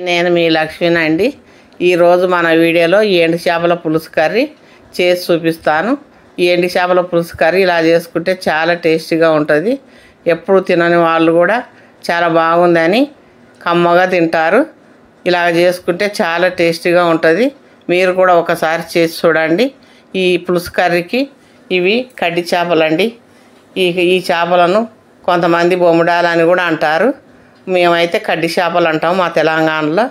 నేను మీ లక్ష్మినండి. ఈరోజు మన వీడియోలో ఎండు చేపల పులుసు కర్రీ చేసి చూపిస్తాను. ఈ ఎండు చేపల పులుసు కర్రీ ఇలా చేసుకుంటే చాలా టేస్టీగా ఉంటుంది. ఎప్పుడు తినని వాళ్ళు కూడా చాలా బాగుందని కమ్మగా తింటారు. ఇలా చేసుకుంటే చాలా టేస్టీగా ఉంటుంది. మీరు కూడా ఒకసారి చేసి చూడండి. ఈ పులుసు కర్రీకి ఇవి కడ్డి చేపలండి. ఈ చేపలను కొంతమంది బొమ్మిడాలని కూడా అంటారు. మేమైతే కడ్డి చేపలు అంటాం మా తెలంగాణలో.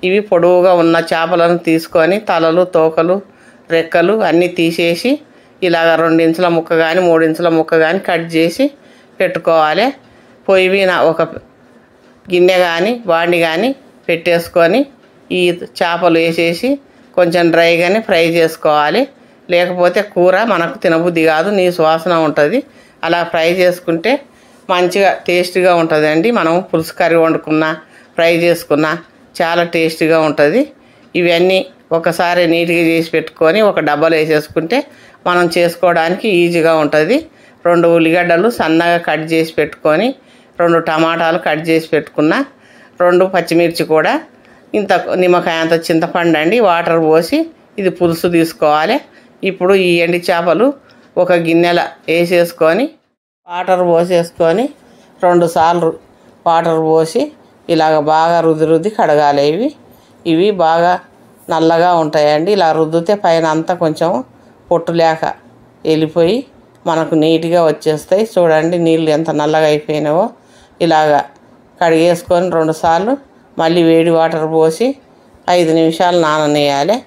ఇవి పొడవుగా ఉన్న చేపలను తీసుకొని తలలు, తోకలు, రెక్కలు అన్నీ తీసేసి ఇలాగ 2 ఇంచుల ముక్క కానీ 3 ఇంచుల ముక్క కానీ కట్ చేసి పెట్టుకోవాలి. పొయ్యి మీద ఒక గిన్నె కానీ బాండి కానీ పెట్టేసుకొని ఈ చేపలు వేసేసి కొంచెం డ్రైగానే ఫ్రై చేసుకోవాలి. లేకపోతే కూర మనకు తినబుద్ధి కాదు, నీసు వాసన ఉంటుంది. అలా ఫ్రై చేసుకుంటే మంచిగా టేస్టీగా ఉంటుందండి. మనం పులుసు కర్రీ వండుకున్నా ఫ్రై చేసుకున్నా చాలా టేస్టీగా ఉంటుంది. ఇవన్నీ ఒకసారి నీట్గా చేసి పెట్టుకొని ఒక డబ్బాలో వేసేసుకుంటే మనం చేసుకోవడానికి ఈజీగా ఉంటుంది. 2 ఉల్లిగడ్డలు సన్నగా కట్ చేసి పెట్టుకొని 2 టమాటాలు కట్ చేసి పెట్టుకున్న 2 పచ్చిమిర్చి కూడా ఇంత నిమ్మకాయ అంత చింతపండు అండి వాటర్ పోసి ఇది పులుసు తీసుకోవాలి. ఇప్పుడు ఈ ఎండు చేపలు ఒక గిన్నెలో వేసేసుకొని వాటర్ పోసేసుకొని 2 సార్లు వాటర్ పోసి ఇలాగ బాగా రుద్ది కడగాలి. ఇవి బాగా నల్లగా ఉంటాయండి. ఇలా రుద్దితే పైన అంతా కొంచెం పొట్టు లేక వెళ్ళిపోయి మనకు నీట్గా వచ్చేస్తాయి. చూడండి నీళ్ళు ఎంత నల్లగా అయిపోయినావో. ఇలాగా కడిగేసుకొని 2 సార్లు మళ్ళీ వేడి వాటర్ పోసి 5 నిమిషాలు నాననేయాలి.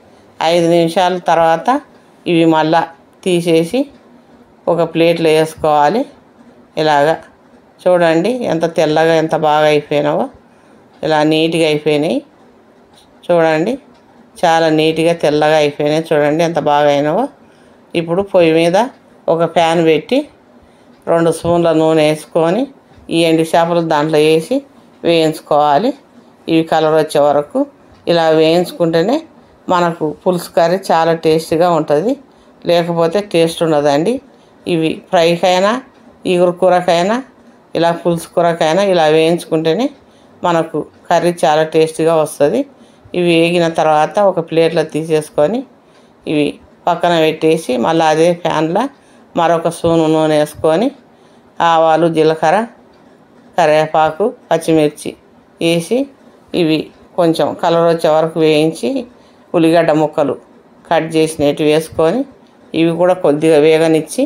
5 నిమిషాల తర్వాత ఇవి మళ్ళా తీసేసి ఒక ప్లేట్లో వేసుకోవాలి. ఇలాగా చూడండి ఎంత తెల్లగా ఎంత బాగా అయిపోయినావో. ఇలా నీట్గా అయిపోయినాయి. చూడండి చాలా నీట్గా తెల్లగా అయిపోయినాయి. చూడండి ఎంత బాగా అయినావో. ఇప్పుడు పొయ్యి మీద ఒక ప్యాన్ పెట్టి 2 స్పూన్ల నూనె వేసుకొని ఈ ఎండు చేపలు దాంట్లో వేసి వేయించుకోవాలి. ఇవి కలర్ వచ్చే వరకు ఇలా వేయించుకుంటేనే మనకు పులుసు కర్రీ చాలా టేస్టీగా ఉంటుంది. లేకపోతే టేస్ట్ ఉండదండి. ఇవి ఫ్రైకైనా ఇగురు కూరకైనా ఇలా పులుసు కూరకైనా ఇలా వేయించుకుంటేనే మనకు కర్రీ చాలా టేస్టీగా వస్తుంది. ఇవి వేగిన తర్వాత ఒక ప్లేట్లో తీసేసుకొని ఇవి పక్కన పెట్టేసి మళ్ళీ అదే ప్యాన్లో మరొక స్పూను నూనె వేసుకొని ఆవాలు, జీలకర్ర, కరివేపాకు, పచ్చిమిర్చి వేసి ఇవి కొంచెం కలర్ వచ్చే వరకు వేయించి ఉల్లిగడ్డ ముక్కలు కట్ చేసినవి వేసుకొని ఇవి కూడా కొద్దిగా వేగనిచ్చి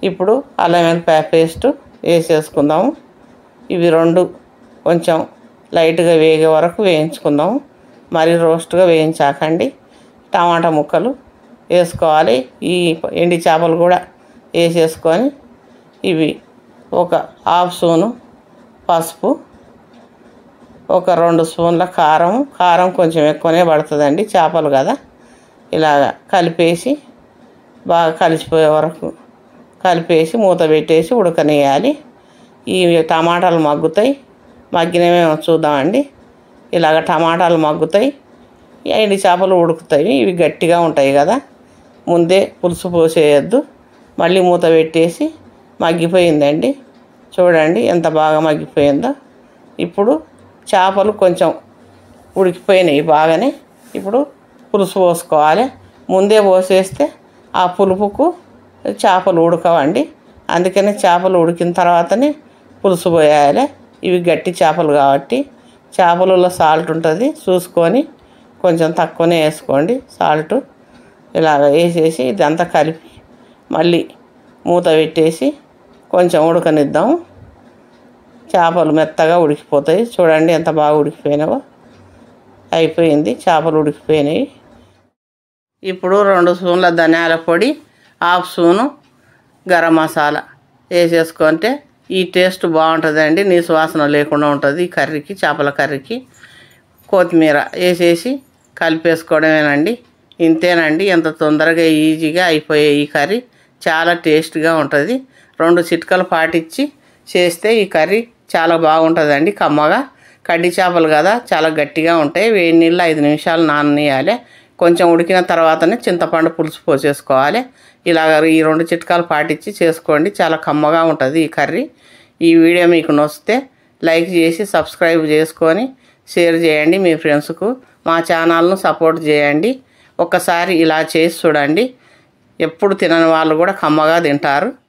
ఇప్పుడు అల్లం వెల్లిపాయ పేస్ట్ వేసేసుకుందాము. ఇవి 2 కొంచెం లైట్గా వేగే వరకు వేయించుకుందాము. మరి రోస్ట్గా వేయించాకండి. టమాటా ముక్కలు వేసుకోవాలి. ఈ ఎండి చేపలు కూడా వేసేసుకొని ఇవి ఒక 1/2 స్పూను పసుపు, ఒక 2 స్పూన్ల కారం కొంచెం ఎక్కువనే పడుతుందండి, చేపలు కదా. ఇలాగ కలిపేసి బాగా కలిసిపోయే వరకు కలిపేసి మూత పెట్టేసి ఉడకనేయాలి. ఈ టమాటాలు మగ్గుతాయి. మగ్గినవేమో చూద్దామండి. ఇలాగ టమాటాలు మగ్గుతాయి, ఎండు చేపలు ఉడుకుతాయి. ఇవి గట్టిగా ఉంటాయి కదా, ముందే పులుసు పోసేయద్దు. మళ్ళీ మూత పెట్టేసి మగ్గిపోయిందండి. చూడండి ఎంత బాగా మగ్గిపోయిందో. ఇప్పుడు చేపలు కొంచెం ఉడికిపోయినాయి బాగానే. ఇప్పుడు పులుసు పోసుకోవాలి. ముందే పోసేస్తే ఆ పులుపుకు చేపలు ఉడకవండి. అందుకని చేపలు ఉడికిన తర్వాతనే పులుసు పోయాలి. ఇవి గట్టి చేపలు కాబట్టి చేపలలో సాల్ట్ ఉంటుంది, చూసుకొని కొంచెం తక్కువనే వేసుకోండి సాల్ట్. ఇలాగ వేసేసి ఇదంతా కలిపి మళ్ళీ మూత పెట్టేసి కొంచెం ఉడకనిద్దాము. చేపలు మెత్తగా ఉడికిపోతాయి. చూడండి ఎంత బాగా ఉడికిపోయినావో. అయిపోయింది, చేపలు ఉడికిపోయినాయి. ఇప్పుడు 2 స్పూన్ల ధనియాల పొడి, 1/2 స్పూను గరం మసాలా వేసేసుకుంటే ఈ టేస్ట్ బాగుంటుందండి. నీసు వాసన లేకుండా ఉంటుంది ఈ కర్రీకి, చేపల కర్రీకి. కొత్తిమీర వేసేసి కలిపేసుకోవడమేనండి. ఇంతేనండి. ఎంత తొందరగా ఈజీగా అయిపోయే ఈ కర్రీ చాలా టేస్ట్గా ఉంటుంది. 2 చిట్కలు పాటించి చేస్తే ఈ కర్రీ చాలా బాగుంటుందండి. కమ్మగా కడ్డి చేపలు కదా, చాలా గట్టిగా ఉంటాయి. వేడి నీళ్ళు 5 నిమిషాలు నాననేయాలి. కొంచెం ఉడికిన తర్వాతనే చింతపండు పులుసు పోసేసుకోవాలి. ఇలాగ ఈ 2 చిట్కాలు పాటించి చేసుకోండి. చాలా కమ్మగా ఉంటుంది ఈ కర్రీ. ఈ వీడియో మీకు నచ్చితే లైక్ చేసి సబ్స్క్రైబ్ చేసుకొని షేర్ చేయండి మీ ఫ్రెండ్స్కు. మా ఛానల్ను సపోర్ట్ చేయండి. ఒక్కసారి ఇలా చేసి చూడండి. ఎప్పుడు తినని వాళ్ళు కూడా కమ్మగా తింటారు.